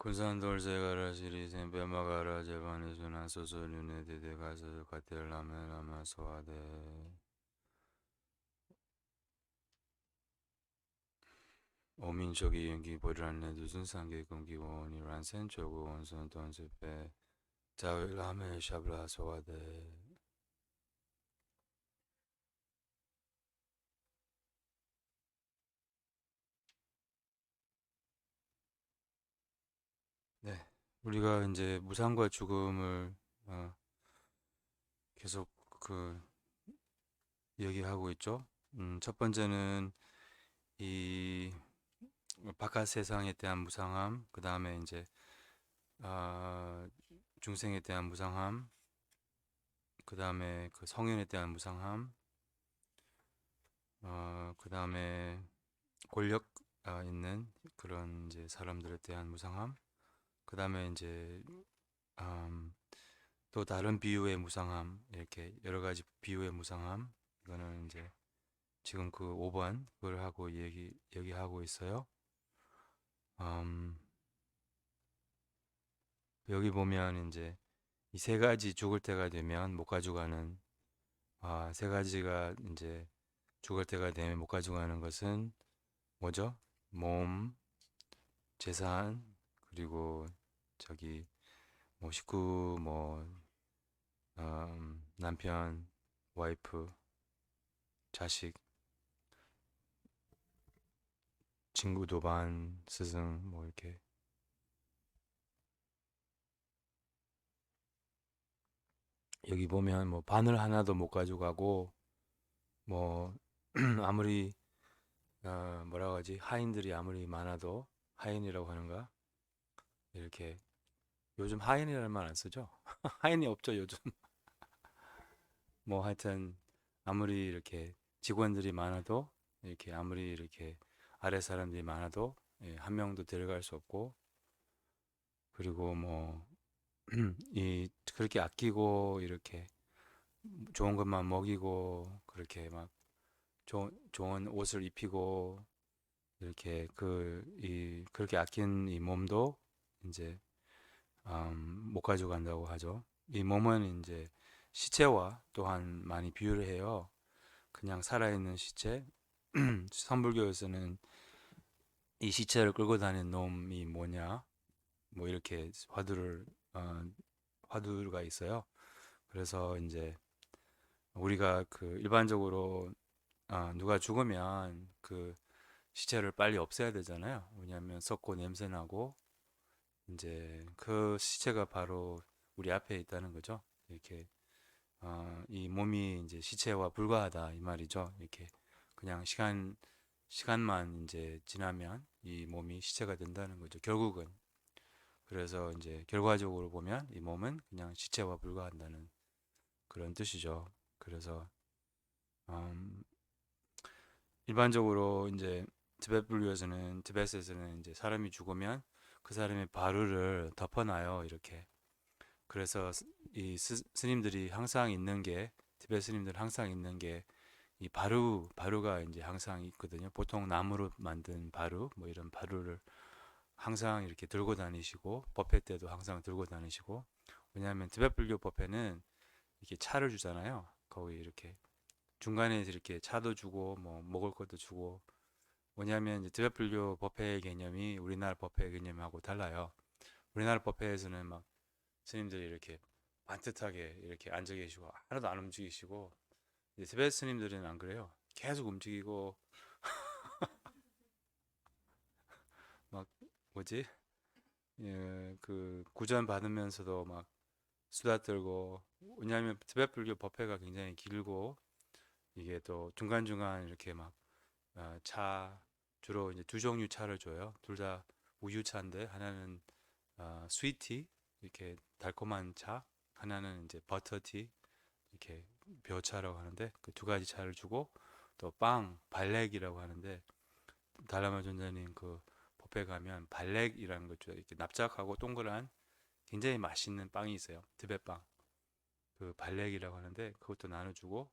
군산돌쇠가라 시리센 빼마가라 제반의 순한 소소륜에 대대 가서 가텔라멘 라마 소아데 오민족이 연기 보리란네 두순 상계 공기 원이 란센 조고 원선 돈세페 자위 라메 샤블라 소아데. 네, 우리가 이제 무상과 죽음을 계속 그 얘기하고 있죠. 첫 번째는 이 바깥 세상에 대한 무상함, 그 다음에 이제 아, 중생에 대한 무상함, 그 다음에 그 성인에 대한 무상함, 그 다음에 권력 있는 그런 이제 사람들에 대한 무상함, 그 다음에 이제 음, 또 다른 비유의 무상함, 이렇게 여러 가지 비유의 무상함, 이거는 이제 지금 그 5번 그걸 하고 얘기하고 있어요. 음, 여기 보면 이제 이 세 가지 죽을 때가 되면 못 가져가는 세 가지가 이제 죽을 때가 되면 못 가져가는 것은 뭐죠? 몸, 재산, 그리고 저기 뭐 식구, 뭐 남편, 와이프, 자식, 친구, 도반, 스승, 뭐 이렇게 여기 보면 뭐 바늘 하나도 못 가져가고 뭐 아무리 뭐라고 하지? 하인들이 아무리 많아도 하인이라고 하는가? 이렇게 요즘 하인이라는 말 안 쓰죠? 하인이 없죠, 요즘. 뭐 하여튼 아무리 이렇게 직원들이 많아도 이렇게 아무리 이렇게 아래 사람들이 많아도 한 명도 데려갈 수 없고 그리고 뭐 이 그렇게 아끼고 이렇게 좋은 것만 먹이고 그렇게 막 좋은 옷을 입히고 이렇게 그렇게 아낀 이 몸도 이제 못 가져간다고 하죠. 이 몸은 이제 시체와 또한 많이 비유를 해요. 그냥 살아있는 시체. 선불교에서는 이 시체를 끌고 다니는 놈이 뭐냐, 뭐 이렇게 어, 화두가 있어요. 그래서 이제 우리가 그 일반적으로 누가 죽으면 그 시체를 빨리 없애야 되잖아요. 왜냐하면 썩고 냄새 나고 이제 그 시체가 바로 우리 앞에 있다는 거죠. 이렇게 이 몸이 이제 시체와 불과하다 이 말이죠. 이렇게 그냥 시간만 이제 지나면 이 몸이 시체가 된다는 거죠. 결국은 그래서 이제 결과적으로 보면 이 몸은 그냥 시체와 불과한다는 그런 뜻이죠. 그래서 음, 일반적으로 이제 티베트에서는 이제 사람이 죽으면 그 사람의 바루를 덮어놔요. 이렇게. 그래서 이 스님들이 항상 있는 게 티베트 스님들 항상 있는 게 이 바루가 이제 항상 있거든요. 보통 나무로 만든 바루 뭐 이런 바루를 항상 이렇게 들고 다니시고 법회 때도 항상 들고 다니시고 왜냐하면 티베트 불교 법회는 이렇게 차를 주잖아요. 거기 이렇게 중간에 이렇게 차도 주고 뭐 먹을 것도 주고 뭐냐면 이제 티베트 불교 법회 개념이 우리나라 법회 개념하고 달라요. 우리나라 법회에서는 막 스님들이 이렇게 반듯하게 이렇게 앉아 계시고 하나도 안 움직이시고 이제 티베트 스님들은 안 그래요. 계속 움직이고 막 뭐지? 그 구전 받으면서도 막 수다 떨고 왜냐하면 티베트 불교 법회가 굉장히 길고 이게 또 중간중간 이렇게 막 차 주로 이제 두 종류 차를 줘요. 둘 다 우유차인데 하나는 스위티 이렇게 달콤한 차, 하나는 이제 버터티 이렇게 벼차라고 하는데 그 두 가지 차를 주고 또 발렉이라고 하는데 달라마 존자님 그 법회 가면 발렉이라는 거 줘요. 이렇게 납작하고 동그란 굉장히 맛있는 빵이 있어요. 티베빵. 그 발렉이라고 하는데 그것도 나눠주고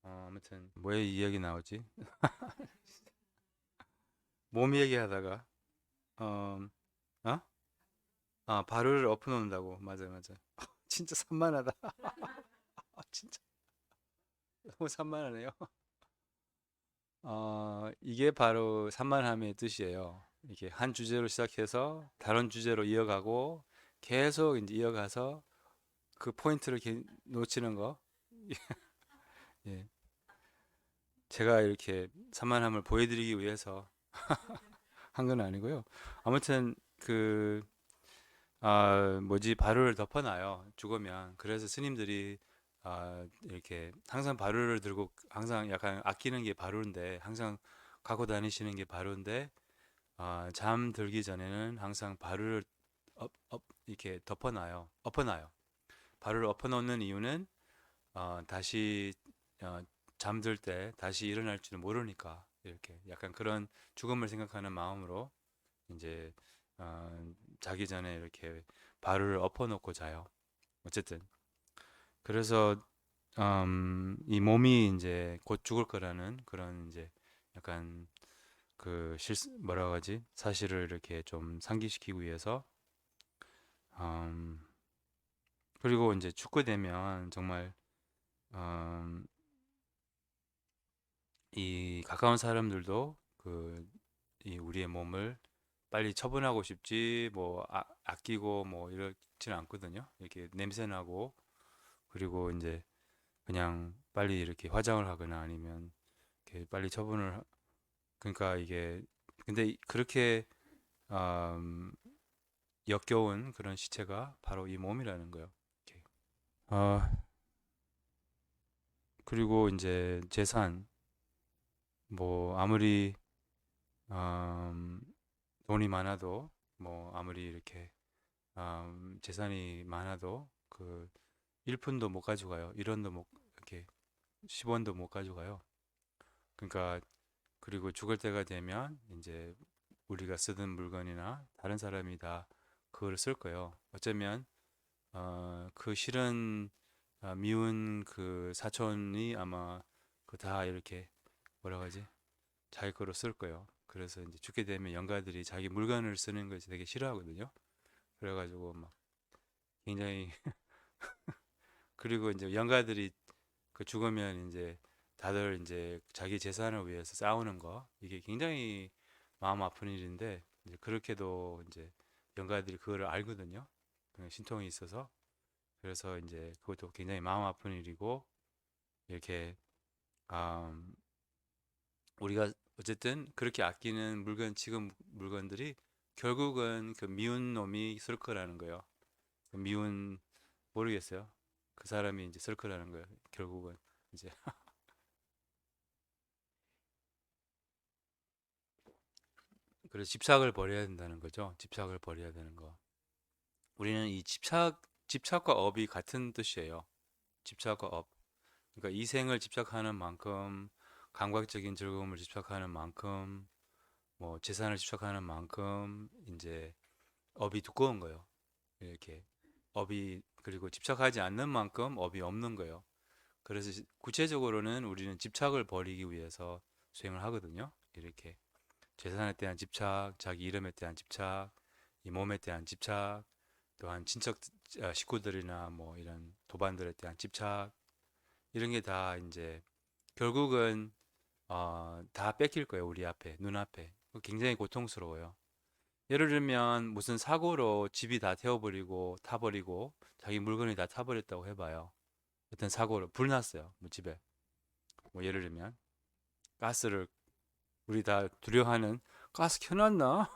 아무튼 뭐에 이 얘기 나오지? 몸 얘기하다가 어, 어? 아, 바로를 엎어놓는다고. 맞아요, 맞아요. 진짜 산만하다. 진짜 너무 산만하네요. 이게 바로 산만함의 뜻이에요. 이게 한 주제로 시작해서 다른 주제로 이어가고 계속 이제 이어가서 그 포인트를 놓치는 거. 예. 제가 이렇게 산만함을 보여드리기 위해서 한 건 아니고요. 아무튼 뭐지, 바루를 덮어놔요. 죽으면. 그래서 스님들이 이렇게 항상 바루를 들고 항상 약간 아끼는 게 바루인데 항상 갖고 다니시는 게 바루인데 잠들기 전에는 항상 바루를 이렇게 엎어놔요. 바루를 엎어놓는 이유는 다시 어, 잠들 때 다시 일어날 줄은 모르니까 이렇게 약간 그런 죽음을 생각하는 마음으로 이제 자기 전에 이렇게 발을 엎어놓고 자요. 어쨌든 그래서 이 몸이 이제 곧 죽을 거라는 그런 이제 약간 뭐라고 하지? 사실을 이렇게 좀 상기시키기 위해서 음, 그리고 이제 죽게 되면 정말 음, 이 가까운 사람들도 이 우리의 몸을 빨리 처분하고 싶지 뭐 아끼고 뭐 이렇지는 않거든요. 이렇게 냄새 나고 그리고 이제 그냥 빨리 이렇게 화장을 하거나 아니면 이렇게 빨리 그러니까 이게 근데 그렇게 음, 역겨운 그런 시체가 바로 이 몸이라는 거예요. 이렇게. 아, 그리고 이제 재산 뭐 아무리 음, 돈이 많아도 뭐 아무리 이렇게 재산이 많아도 그 1푼도 못 가져가요. 1원도 못 이렇게 10원도 못 가져가요. 그러니까 그리고 죽을 때가 되면 이제 우리가 쓰던 물건이나 다른 사람이 다 그걸 쓸 거예요. 어쩌면 그 실은 미운 그 사촌이 아마 그 다 이렇게 뭐라고 하지? 자기 거로 쓸 거예요. 그래서 이제 죽게 되면 영가들이 자기 물건을 쓰는 것이 되게 싫어하거든요. 그래가지고 막 굉장히 그리고 이제 영가들이 그 죽으면 이제 다들 이제 자기 재산을 위해서 싸우는 거 이게 굉장히 마음 아픈 일인데 이제 그렇게도 이제 영가들이 그거를 알거든요. 그냥 신통이 있어서 그래서 이제 그것도 굉장히 마음 아픈 일이고 이렇게 음, 우리가 어쨌든 그렇게 아끼는 지금 물건들이 결국은 그 미운 놈이 쓸 거라는 거예요. 그 미운 모르겠어요. 그 사람이 이제 쓸 거라는 거예요. 결국은 이제 그래서 집착을 버려야 된다는 거죠. 집착을 버려야 되는 거. 우리는 이 집착과 업이 같은 뜻이에요. 집착과 업. 그러니까 이 생을 집착하는 만큼, 감각적인 즐거움을 집착하는 만큼, 뭐 재산을 집착하는 만큼, 이제 업이 두꺼운 거예요. 이렇게 업이 그리고 집착하지 않는 만큼 업이 없는 거예요. 그래서 구체적으로는 우리는 집착을 버리기 위해서 수행을 하거든요. 이렇게 재산에 대한 집착, 자기 이름에 대한 집착, 이 몸에 대한 집착, 또한 친척 식구들이나 뭐 이런 도반들에 대한 집착 이런 게 다 이제 결국은 다 뺏길 거예요. 우리 앞에 눈앞에 굉장히 고통스러워요. 예를 들면 무슨 사고로 집이 다 태워버리고 타버리고 자기 물건이 다 타버렸다고 해봐요. 어떤 사고로 불 났어요. 뭐 집에 뭐 예를 들면 가스를 우리 다 두려워하는 가스 켜놨나?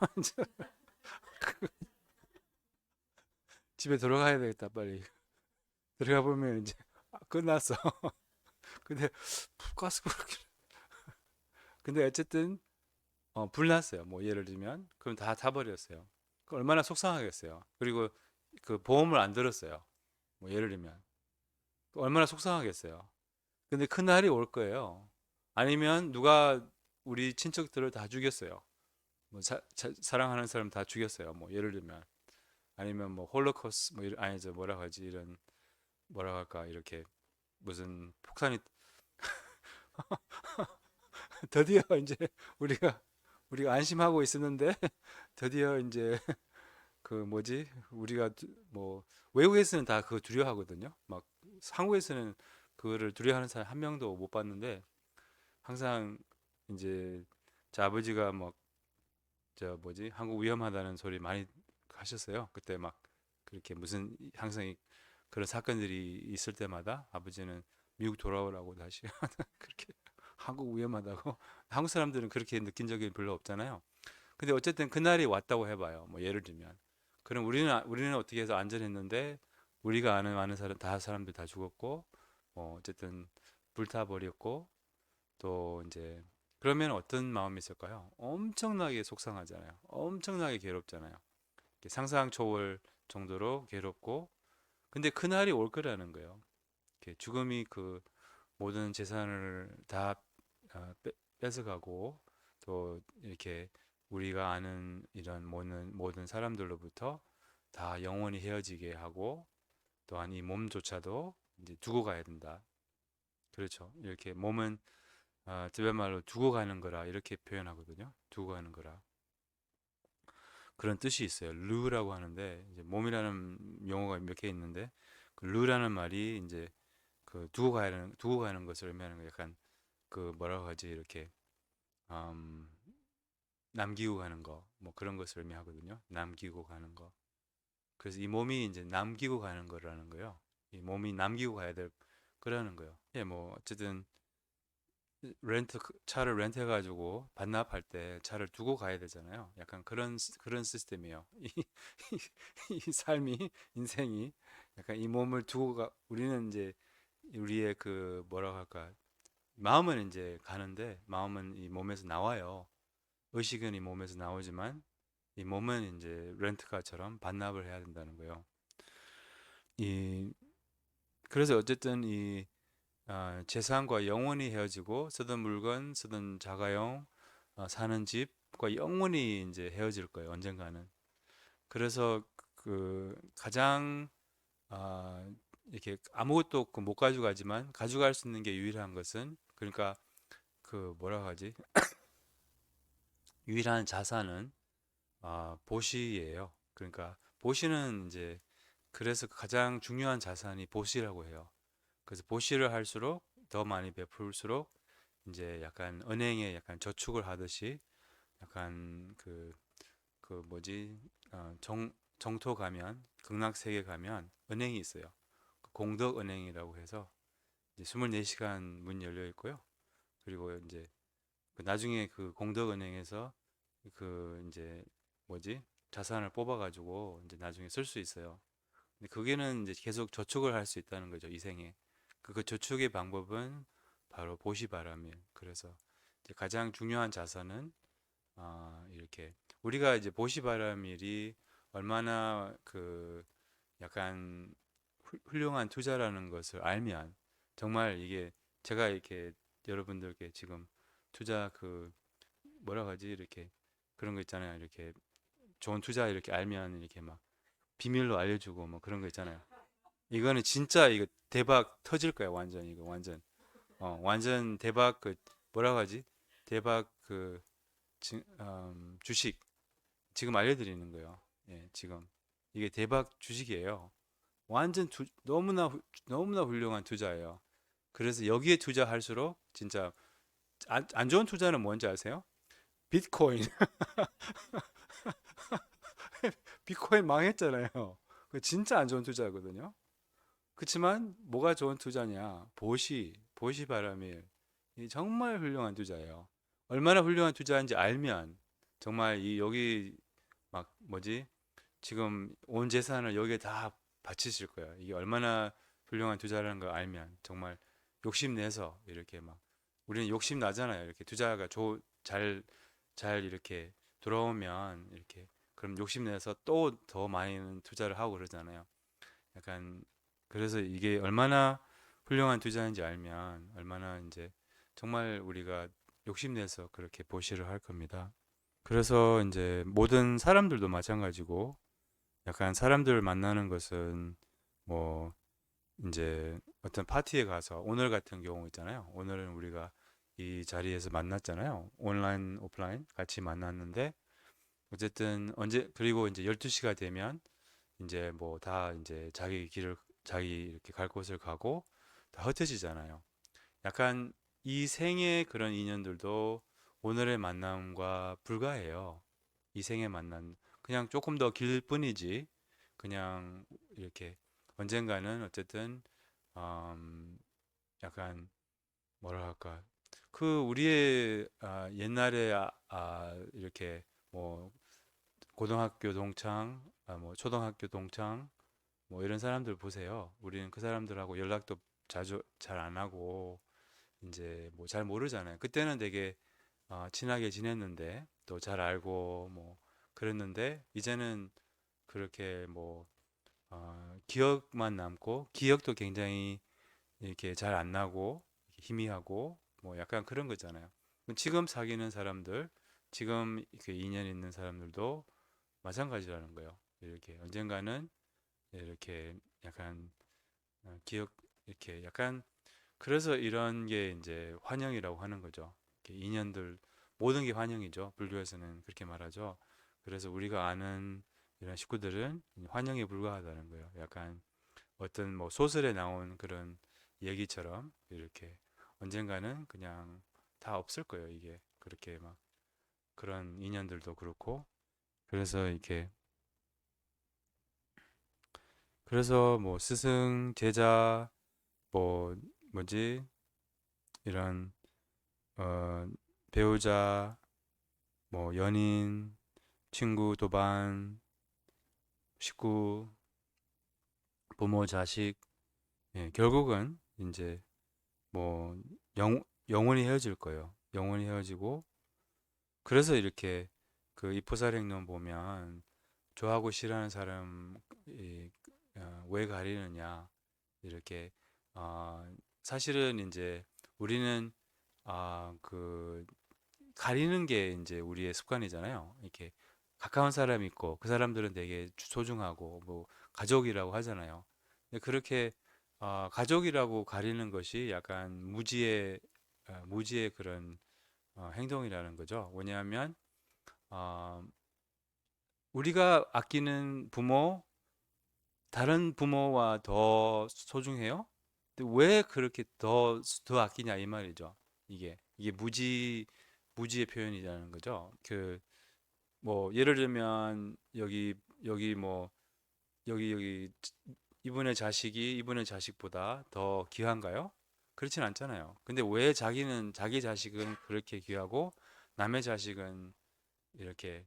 집에 들어가야 되겠다 빨리. 들어가 보면 이제 끝났어. 근데 가스 불 근데 어쨌든 불났어요. 뭐 예를 들면 그럼 다 타버렸어요. 그 얼마나 속상하겠어요. 그리고 그 보험을 안 들었어요. 뭐 예를 들면 얼마나 속상하겠어요. 근데 큰 날이 올 거예요. 아니면 누가 우리 친척들을 다 죽였어요. 뭐 사랑하는 사람 다 죽였어요. 뭐 예를 들면 아니면 뭐 홀로코스 뭐 아니죠 뭐라 하지 이런 뭐라 할까 이렇게 무슨 폭탄이 드디어 이제 우리가 우리가 안심하고 있었는데 드디어 이제 그 뭐지? 우리가 뭐 외국에서는 다 그거 두려워하거든요. 막 한국에서는 그거를 두려워하는 사람 한 명도 못 봤는데 항상 이제 제 아버지가 막 저 뭐지? 한국 위험하다는 소리 많이 하셨어요. 그때 막 그렇게 무슨 항상 그런 사건들이 있을 때마다 아버지는 미국 돌아오라고 다시 그렇게 한국 위험하다고. 한국 사람들은 그렇게 느낀 적이 별로 없잖아요. 근데 어쨌든 그날이 왔다고 해봐요. 뭐 예를 들면 그럼 우리는 어떻게 해서 안전했는데 우리가 아는 사람 다 사람들 다 죽었고 어쨌든 불타버렸고 또 이제 그러면 어떤 마음이 있을까요? 엄청나게 속상하잖아요. 엄청나게 괴롭잖아요. 상상 초월 정도로 괴롭고 근데 그날이 올 거라는 거예요. 죽음이 그 모든 재산을 다 뺏어가고 또 이렇게 우리가 아는 이런 모든 사람들로부터 다 영원히 헤어지게 하고 또한 이 몸조차도 이제 두고 가야 된다. 그렇죠. 이렇게 몸은 드베말로 두고 가는 거라 이렇게 표현하거든요. 두고 가는 거라. 그런 뜻이 있어요. 르라고 하는데 이제 몸이라는 용어가 몇 개 있는데 그 르라는 말이 이제 그 두고 가는 것을 의미하는 거 약간 그 뭐라고 하지 이렇게 음, 남기고 가는 거 뭐 그런 것을 의미하거든요. 남기고 가는 거. 그래서 이 몸이 이제 남기고 가는 거라는 거예요. 이 몸이 남기고 가야 될 거라는 거예요. 예, 뭐 어쨌든 차를 렌트해 가지고 반납할 때 차를 두고 가야 되잖아요. 약간 그런 시스템이에요. 이 삶이 인생이 약간 이 몸을 두고 우리는 이제 우리의 그 뭐라고 할까 마음은 이제 가는데 마음은 이 몸에서 나와요. 의식은 이 몸에서 나오지만 이 몸은 이제 렌트카처럼 반납을 해야 된다는 거예요. 이 그래서 어쨌든 이 재산과 영원히 헤어지고 쓰던 물건, 쓰던 자가용, 사는 집과 영원히 이제 헤어질 거예요. 언젠가는. 그래서 그 가장 아, 이렇게 아무것도 없고 못 가져가지만 가져갈 수 있는 게 유일한 것은 그러니까 그 뭐라 하지? 유일한 자산은 보시예요. 그러니까 보시는 이제 그래서 가장 중요한 자산이 보시라고 해요. 그래서 보시를 할수록 더 많이 베풀수록 이제 약간 은행에 약간 저축을 하듯이 약간 그 뭐지 정토 가면 극락세계 가면 은행이 있어요. 공덕은행이라고 해서 이제 24시간 문 열려 있고요. 그리고 이제 나중에 그 공덕은행에서 그 이제 뭐지 자산을 뽑아가지고 이제 나중에 쓸 수 있어요. 근데 그게는 이제 계속 저축을 할 수 있다는 거죠, 이생에. 그 저축의 방법은 바로 보시바람이에요. 그래서 이제 가장 중요한 자산은 이렇게 우리가 이제 보시바라밀이 얼마나 그 약간 훌륭한 투자라는 것을 알면 정말 이게 제가 이렇게 여러분들께 지금 투자 그 뭐라 하지 이렇게 그런 거 있잖아요. 이렇게 좋은 투자 이렇게 알면 이렇게 막 비밀로 알려주고 뭐 그런 거 있잖아요. 이거는 진짜 이거 대박 터질 거야 완전 이거 완전 완전 대박 그 뭐라고 하지 대박 그 주식 지금 알려드리는 거예요. 예, 지금 이게 대박 주식이에요. 완전 너무나 훌륭한 투자예요. 그래서 여기에 투자할수록 진짜 안 좋은 투자는 뭔지 아세요? 비트코인. 비트코인 망했잖아요. 그 진짜 안 좋은 투자거든요. 그렇지만 뭐가 좋은 투자냐? 보시 바라밀. 이 정말 훌륭한 투자예요. 얼마나 훌륭한 투자인지 알면 정말 이 여기 막 뭐지? 지금 온 재산을 여기에 다 바치실 거예요. 이게 얼마나 훌륭한 투자라는 걸 알면 정말 욕심내서 이렇게 막 우리는 욕심 나잖아요. 이렇게 투자가 잘 이렇게 들어오면 이렇게 그럼 욕심내서 또 더 많이 투자를 하고 그러잖아요. 약간 그래서 이게 얼마나 훌륭한 투자인지 알면 얼마나 이제 정말 우리가 욕심내서 그렇게 보시를 할 겁니다. 그래서 이제 모든 사람들도 마찬가지고 약간 사람들을 만나는 것은 뭐 이제 어떤 파티에 가서 오늘 같은 경우 있잖아요. 오늘은 우리가 이 자리에서 만났잖아요. 온라인, 오프라인 같이 만났는데 어쨌든 언제 그리고 이제 12시가 되면 이제 뭐 다 이제 자기 길을 자기 이렇게 갈 곳을 가고 다 흩어지잖아요. 약간 이 생의 그런 인연들도 오늘의 만남과 불과해요. 이 생의 만남 그냥 조금 더 길 뿐이지 그냥 이렇게 언젠가는 어쨌든 약간 뭐라 할까 그 우리의 옛날에 이렇게 뭐 고등학교 동창 뭐 초등학교 동창 뭐 이런 사람들 보세요. 우리는 그 사람들하고 연락도 자주 잘 안 하고 이제 뭐 잘 모르잖아요. 그때는 되게 친하게 지냈는데 또 잘 알고 뭐 그랬는데 이제는 그렇게 뭐 기억만 남고 기억도 굉장히 이렇게 잘 안 나고 희미하고 뭐 약간 그런 거잖아요. 지금 사귀는 사람들, 지금 그 인연 있는 사람들도 마찬가지라는 거예요. 이렇게 언젠가는 이렇게 약간 기억 이렇게 약간 그래서 이런 게 이제 환영이라고 하는 거죠. 이렇게 인연들 모든 게 환영이죠. 불교에서는 그렇게 말하죠. 그래서 우리가 아는 이런 식구들은 환영에 불과하다는 거예요. 약간 어떤 뭐 소설에 나온 그런 얘기처럼 이렇게 언젠가는 그냥 다 없을 거예요. 이게 그렇게 막 그런 인연들도 그렇고 그래서 이렇게 그래서 뭐 스승 제자 뭐 뭐지 이런 어 배우자 뭐 연인 친구 도반 식구 부모 자식 결국은 이제 뭐 영원히 헤어질 거예요. 영원히 헤어지고 그래서 이렇게 그 이포사랭론 보면 좋아하고 싫어하는 사람 왜 가리느냐 이렇게 어, 사실은 이제 우리는 그 가리는 게 이제 우리의 습관이잖아요. 이렇게 가까운 사람 있고 그 사람들은 되게 소중하고 뭐 가족이라고 하잖아요. 근데 그렇게 가족이라고 가리는 것이 약간 무지의 그런 행동이라는 거죠. 왜냐하면 어, 우리가 아끼는 부모 다른 부모와 더 소중해요? 근데 왜 그렇게 더 아끼냐 이 말이죠. 이게 무지의 표현이라는 거죠. 그 뭐 예를 들면 여기 뭐 여기 이분의 자식이 이분의 자식보다 더 귀한가요? 그렇진 않잖아요. 근데 왜 자기는 자기 자식은 그렇게 귀하고 남의 자식은 이렇게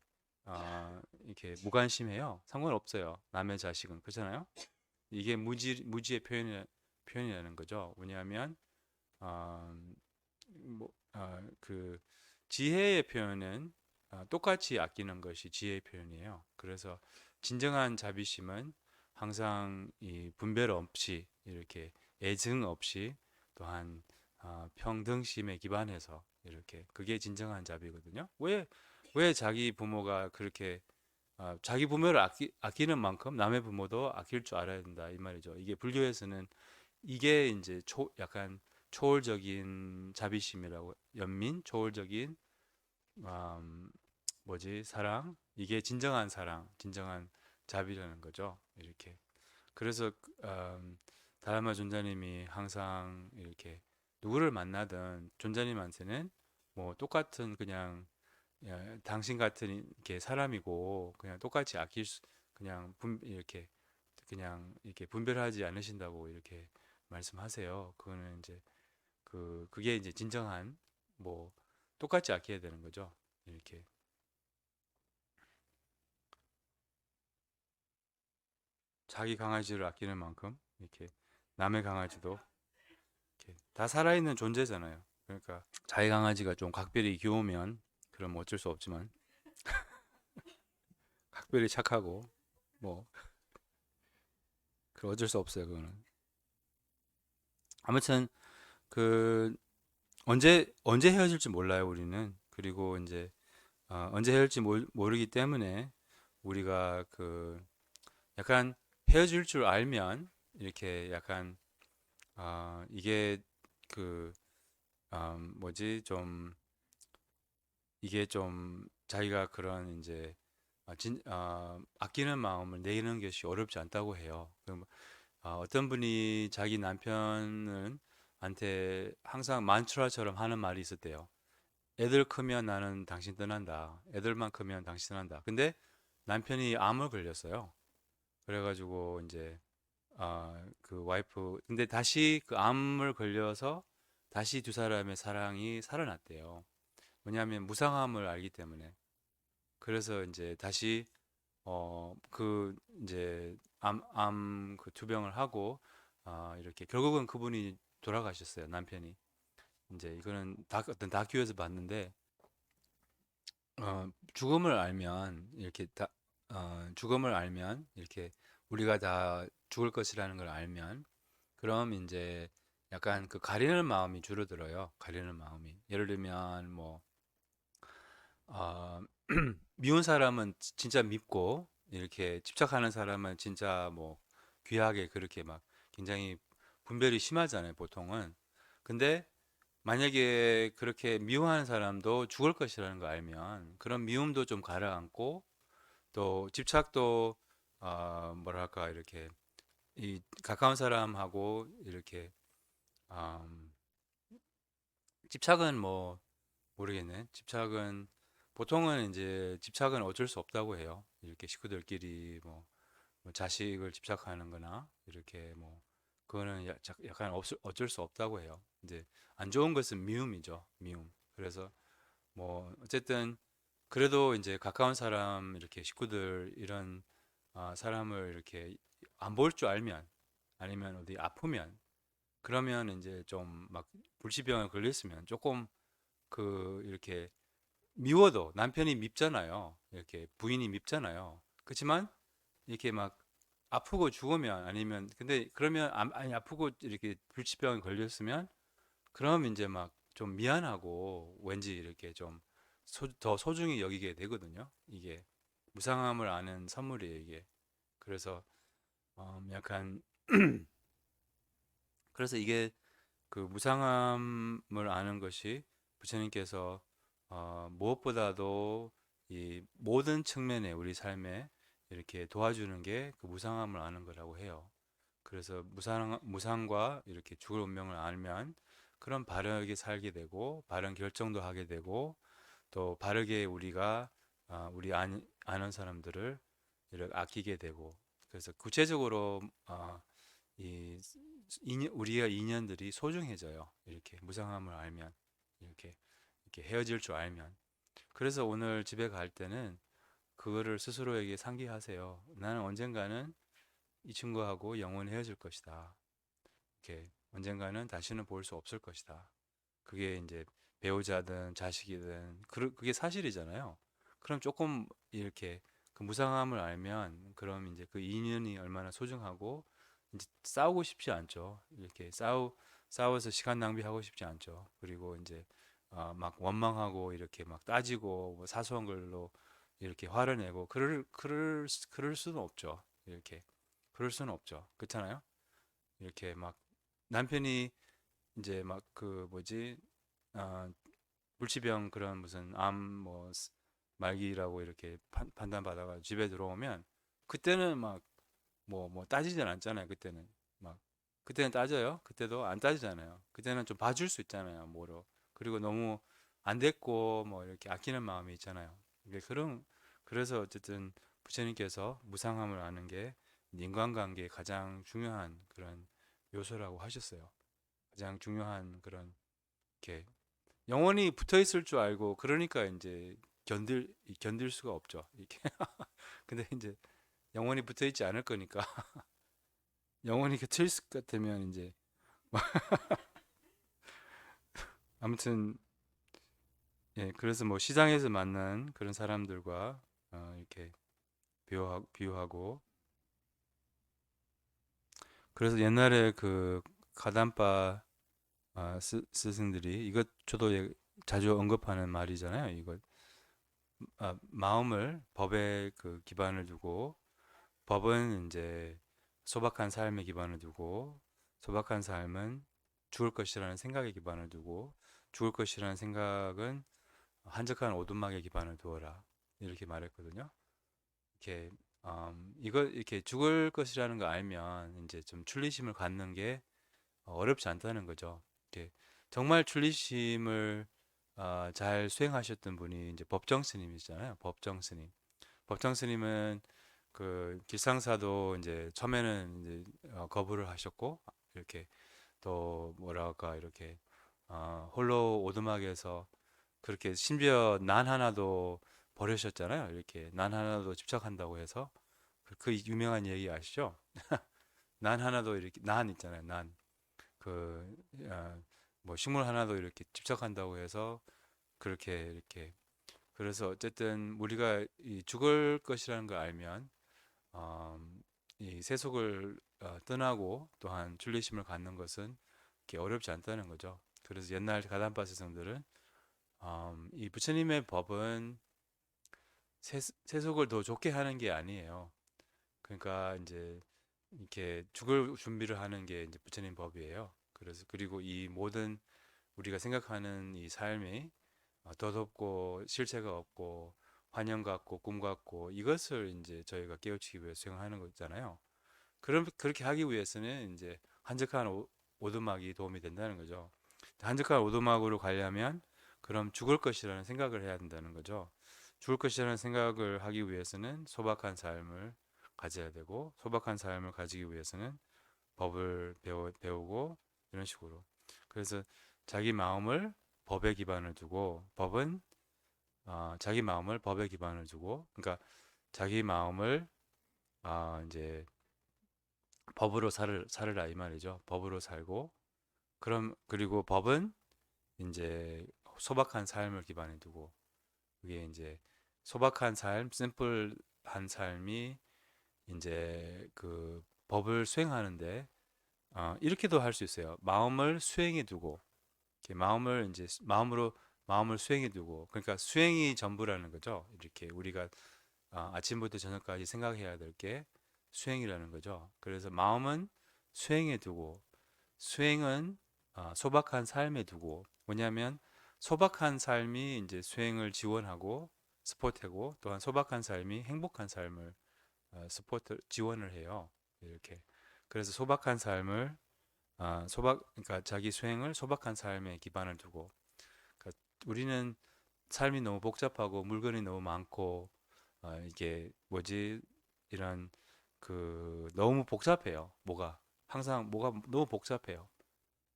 이렇게 무관심해요? 상관없어요. 남의 자식은 그렇잖아요. 이게 무지의 표현이라는 거죠. 왜냐하면 어, 그 지혜의 표현은 똑같이 아끼는 것이 지혜의 표현이에요. 그래서 진정한 자비심은 항상 이 분별 없이 이렇게 애증 없이 또한 평등심에 기반해서 이렇게 그게 진정한 자비거든요. 왜 자기 부모가 그렇게 자기 부모를 아끼는 만큼 남의 부모도 아낄 줄 알아야 된다 이 말이죠. 이게 불교에서는 이게 이제 약간 초월적인 자비심이라고 연민 초월적인 음, 뭐지 사랑 이게 진정한 사랑 진정한 자비라는 거죠. 이렇게 그래서 다라마 존자님이 항상 이렇게 누구를 만나든 존자님한테는 뭐 똑같은 그냥 당신 같은 이렇게 사람이고 그냥 똑같이 그냥 이렇게 그냥 이렇게 분별하지 않으신다고 이렇게 말씀하세요. 그거는 이제 그게 이제 진정한 뭐 똑같이 아껴야 되는 거죠. 이렇게 자기 강아지를 아끼는 만큼 이렇게 남의 강아지도 이렇게 다 살아있는 존재잖아요. 그러니까 자기 강아지가 좀 각별히 귀여우면 그럼 어쩔 수 없지만 각별히 착하고 뭐 그 어쩔 수 없어요. 그거는 아무튼 그 언제 헤어질지 몰라요. 우리는 그리고 이제 언제 헤어질지 모르기 때문에 우리가 그 약간 헤어질 줄 알면 이렇게 약간 이게 그 뭐지 좀 이게 좀 자기가 그런 이제 아끼는 마음을 내는 것이 어렵지 않다고 해요. 어떤 분이 자기 남편은 한테 항상 만트라처럼 하는 말이 있었대요. 애들 크면 나는 당신 떠난다. 애들만 크면 당신 떠난다. 근데 남편이 암을 걸렸어요. 그래가지고 이제 그 와이프 근데 다시 그 암을 걸려서 다시 두 사람의 사랑이 살아났대요. 왜냐하면 무상함을 알기 때문에. 그래서 이제 다시 그 이제 암 그 투병을 하고 이렇게 결국은 그분이 돌아가셨어요. 남편이. 이제 이거는 어떤 다큐에서 봤는데 죽음을 알면 죽음을 알면 이렇게 우리가 다 죽을 것이라는 걸 알면 그럼 이제 약간 그 가리는 마음이 줄어들어요. 가리는 마음이. 예를 들면 뭐 어, 미운 사람은 진짜 밉고 이렇게 집착하는 사람은 진짜 뭐 귀하게 그렇게 막 굉장히 분별이 심하잖아요, 보통은. 근데 만약에 그렇게 미워하는 사람도 죽을 것이라는 거 알면 그런 미움도 좀 가라앉고 또 집착도 뭐랄까 이렇게 이 가까운 사람하고 이렇게 음, 집착은 뭐 모르겠네. 집착은 보통은 이제 집착은 어쩔 수 없다고 해요. 이렇게 식구들끼리 뭐 자식을 집착하는 거나 이렇게 뭐 그거는 약간 어쩔 수 없다고 해요. 이제 안 좋은 것은 미움이죠. 미움. 그래서 뭐 어쨌든 그래도 이제 가까운 사람 이렇게 식구들 이런 사람을 이렇게 안 볼 줄 알면 아니면 어디 아프면 그러면 이제 좀 막 불치병에 걸렸으면 조금 그 이렇게 미워도 남편이 밉잖아요. 이렇게 부인이 밉잖아요. 그렇지만 이렇게 막 아프고 죽으면 아니면 근데 그러면 아니 아프고 이렇게 불치병에 걸렸으면 그럼 이제 막 좀 미안하고 왠지 이렇게 좀 더 소중히 여기게 되거든요. 이게 무상함을 아는 선물이에요, 이게. 그래서 약간 그래서 이게 그 무상함을 아는 것이 부처님께서 무엇보다도 이 모든 측면에 우리 삶에 이렇게 도와주는 게 그 무상함을 아는 거라고 해요. 그래서 무상과 이렇게 죽을 운명을 알면 그런 바르게 살게 되고 바른 결정도 하게 되고 또 바르게 우리가 우리 아는 사람들을 이렇게 아끼게 되고 그래서 구체적으로 이 우리가 인연들이 소중해져요. 이렇게 무상함을 알면 이렇게 헤어질 줄 알면 그래서 오늘 집에 갈 때는 그거를 스스로에게 상기하세요. 나는 언젠가는 이 친구하고 영원히 헤어질 것이다. 이렇게 언젠가는 다시는 볼 수 없을 것이다. 그게 이제 배우자든 자식이든 그게 사실이잖아요. 그럼 조금 이렇게 그 무상함을 알면 그럼 이제 그 인연이 얼마나 소중하고 이제 싸우고 싶지 않죠. 이렇게 싸워서 시간 낭비하고 싶지 않죠. 그리고 이제 막 원망하고 이렇게 막 따지고 뭐 사소한 걸로 이렇게 화를 내고 그럴 수는 없죠. 이렇게 그럴 수는 없죠. 그렇잖아요. 이렇게 막 남편이 이제 막 그 뭐지 아, 불치병 그런 무슨 암 뭐 말기라고 이렇게 판단받아가 집에 들어오면 그때는 막 뭐 따지진 않잖아요. 그때는 따져요. 그때도 안 따지잖아요. 그때는 좀 봐줄 수 있잖아요. 뭐로 그리고 너무 안 됐고 뭐 이렇게 아끼는 마음이 있잖아요. 이게 그래서 어쨌든 부처님께서 무상함을 아는 게 인간관계의 가장 중요한 그런 요소라고 하셨어요. 가장 중요한 그런 이렇게 영원히 붙어 있을 줄 알고 그러니까 이제 견딜 수가 없죠. 이렇게. 근데 이제 영원히 붙어 있지 않을 거니까 영원히 곁에 있을 것 같으면 이제 아무튼 예, 그래서 뭐 시장에서 만난 그런 사람들과 이렇게 비유하고 그래서 옛날에 그 가담바 스승들이 이것 저도 자주 언급하는 말이잖아요. 이거 마음을 법에 그 기반을 두고 법은 이제 소박한 삶에 기반을 두고 소박한 삶은 죽을 것이라는 생각에 기반을 두고 죽을 것이라는 생각은 한적한 오두막에 기반을 두어라 이렇게 말했거든요. 이렇게 이거 이렇게 죽을 것이라는 거 알면 이제 좀 출리심을 갖는 게 어렵지 않다는 거죠. 이렇게 정말 출리심을 잘 수행하셨던 분이 이제 법정 스님이잖아요. 법정 스님. 법정 스님은 그 길상사도 이제 처음에는 이제 거부를 하셨고 이렇게 또 뭐랄까 이렇게 홀로 오두막에서 그렇게 심지어 난 하나도 버리셨잖아요. 이렇게 난 하나도 집착한다고 해서 그 유명한 얘기 아시죠? 난 하나도 이렇게 난 있잖아요. 난 그 뭐 식물 하나도 이렇게 집착한다고 해서 그렇게 이렇게 그래서 어쨌든 우리가 이 죽을 것이라는 걸 알면 어, 이 세속을 떠나고 또한 출리심을 갖는 것은 이렇게 어렵지 않다는 거죠. 그래서 옛날 가담파 스승들은 이 부처님의 법은 세속을 더 좋게 하는 게 아니에요. 그러니까 이제 이렇게 죽을 준비를 하는 게 이제 부처님 법이에요. 그래서 그리고 이 모든 우리가 생각하는 이 삶이 덧없고 실체가 없고 환영 같고 꿈 같고 이것을 이제 저희가 깨우치기 위해 수행하는 거잖아요. 그럼 그렇게 하기 위해서는 이제 한적한 오두막이 도움이 된다는 거죠. 한적한 오두막으로 가려면 그럼 죽을 것이라는 생각을 해야 된다는 거죠. 죽을 것이라는 생각을 하기 위해서는 소박한 삶을 가져야 되고 소박한 삶을 가지기 위해서는 법을 배우고 이런 식으로. 그래서 자기 마음을 법에 기반을 두고 법은 자기 마음을 법에 기반을 두고 그러니까 자기 마음을 이제 법으로 살으라 이 말이죠. 법으로 살고 그럼 그리고 법은 이제 소박한 삶을 기반에 두고 그게 이제 소박한 삶, 심플한 삶이 이제 그 법을 수행하는데 이렇게도 할 수 있어요. 마음을 수행해 두고 이렇게 마음을 이제 마음으로 마음을 수행해 두고 그러니까 수행이 전부라는 거죠. 이렇게 우리가 아침부터 저녁까지 생각해야 될 게 수행이라는 거죠. 그래서 마음은 수행해 두고 수행은 소박한 삶에 두고 뭐냐면 소박한 삶이 이제 수행을 지원하고 스포트하고 또한 소박한 삶이 행복한 삶을 스포트 지원을 해요. 이렇게 그래서 소박한 삶을 그러니까 자기 수행을 소박한 삶에 기반을 두고 그러니까 우리는 삶이 너무 복잡하고 물건이 너무 많고 이게 뭐지 이런 그 너무 복잡해요. 뭐가 항상 뭐가 너무 복잡해요.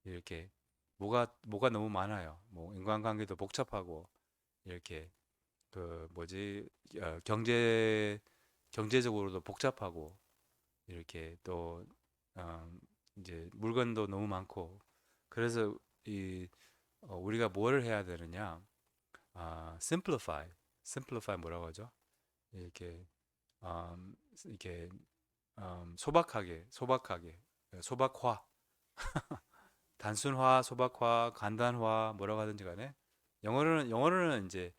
이렇게 뭐가 너무 많아요. 뭐 인간관계도 복잡하고 이렇게 그 뭐지 경제적으로도 복잡하고 이렇게 또 어, 이제 물건도 너무 많고 그래서 이 우리가 뭘 해야 되느냐 simplify 뭐라고 하죠? 이렇게 이렇게 소박하게 소박화 단순화 소박화 간단화 뭐라고 하든지 간에 영어로는 이제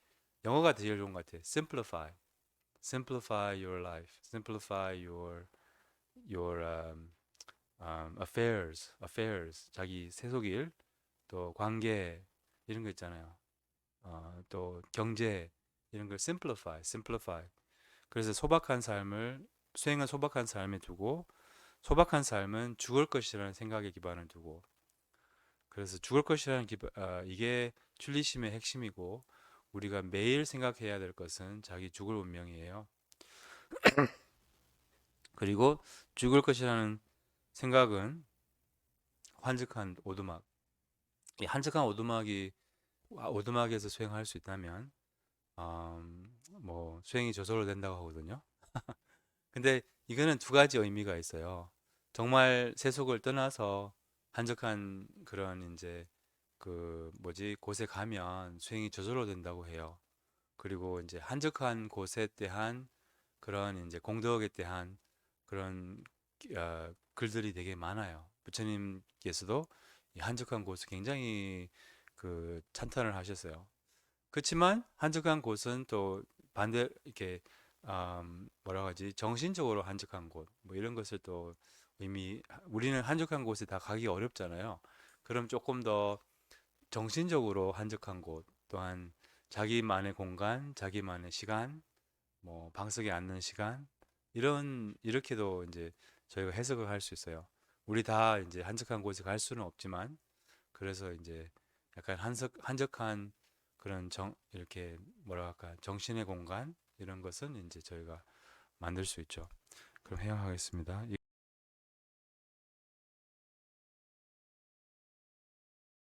영어가 제일 좋은 것 같아요. simplify your life simplify your affairs 자기 세속일 또 관계 이런 거 있잖아요. 또 경제 이런 걸 simplify 그래서 소박한 삶을 수행은 소박한 삶에 두고 소박한 삶은 죽을 것이라는 생각에 기반을 두고 그래서 죽을 것이라는 이게 출리심의 핵심이고 우리가 매일 생각해야 될 것은 자기 죽을 운명이에요. 그리고 죽을 것이라는 생각은 한적한 오두막. 이 한적한 오두막에서 수행할 수 있다면 뭐 수행이 저절로 된다고 하거든요. 근데 이거는 두 가지 의미가 있어요. 정말 세속을 떠나서 한적한 그런 이제 그 뭐지 곳에 가면 수행이 저절로 된다고 해요. 그리고 이제 한적한 곳에 대한 그런 이제 공덕에 대한 그런 글들이 되게 많아요. 부처님께서도 이 한적한 곳을 굉장히 그 찬탄을 하셨어요. 그렇지만 한적한 곳은 또 반대 이렇게 뭐라고 하지 정신적으로 한적한 곳 뭐 이런 것을 또 의미 우리는 한적한 곳에 다 가기 어렵잖아요. 그럼 조금 더 정신적으로 한적한 곳 또한 자기만의 공간, 자기만의 시간 뭐 방석에 앉는 시간 이렇게도 이제 저희가 해석을 할 수 있어요. 우리 다 이제 한적한 곳에 갈 수는 없지만 그래서 이제 약간 한적한 그런 이렇게 뭐라 할까 정신의 공간 이런 것은 이제 저희가 만들 수 있죠. 그럼 해양하겠습니다.